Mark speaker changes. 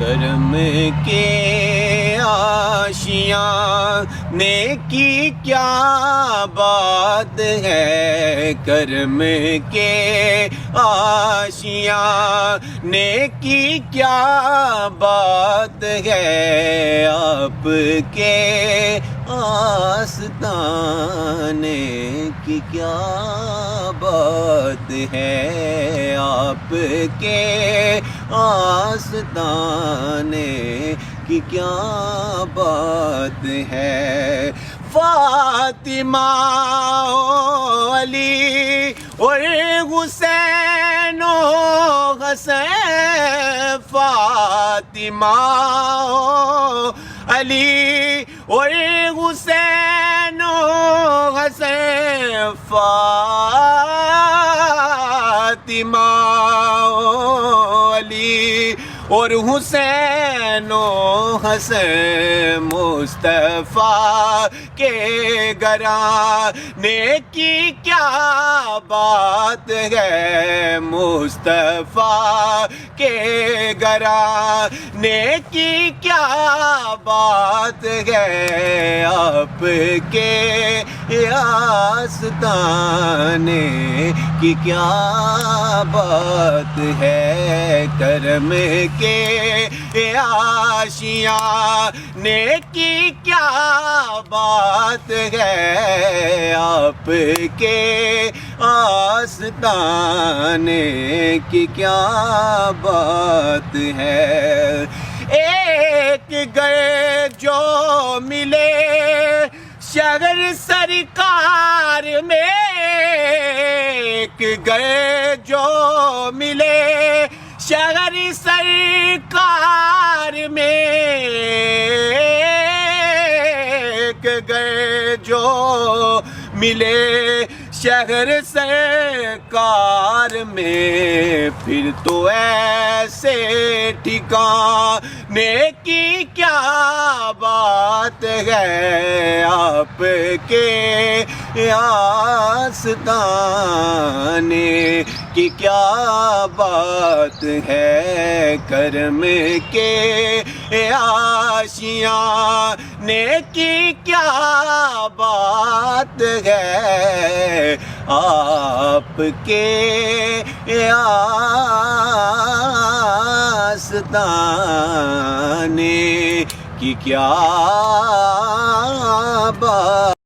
Speaker 1: کرم کے آشیاں نیکی کیا بات ہے، کرم کے آشیاں نیکی کیا بات ہے، آپ کے آستانے کی کیا بات ہے، آپ کے آستانے کی کیا بات ہے۔ فاطمہ و علی اور حسین و حسین، فاطمہ و علی اور حسین و حسین، فاطمہ و علی اور حسین و حسین، مصطفیٰ کے گھرانے کی کیا بات ہے، مصطفیٰ کے گھرانے کی کیا بات ہے، آپ کے آستانے کی کیا بات ہے، کرم کے آشیاں نیکی کیا بات ہے، آپ کے آستانے کی کیا بات ہے۔ ایک گئے جو ملے شہر سرکار میں، ایک گئے جو ملے شہر سرکار میں، ایک گئے جو ملے شہر سرکار میں، پھر تو ایسے ٹھکانے کی کیا بات ہے، آپ کے آستانے کی کیا بات ہے، کرم کے آشیاں نیکی کیا بات ہے، آپ کے آستانے کی کیا بات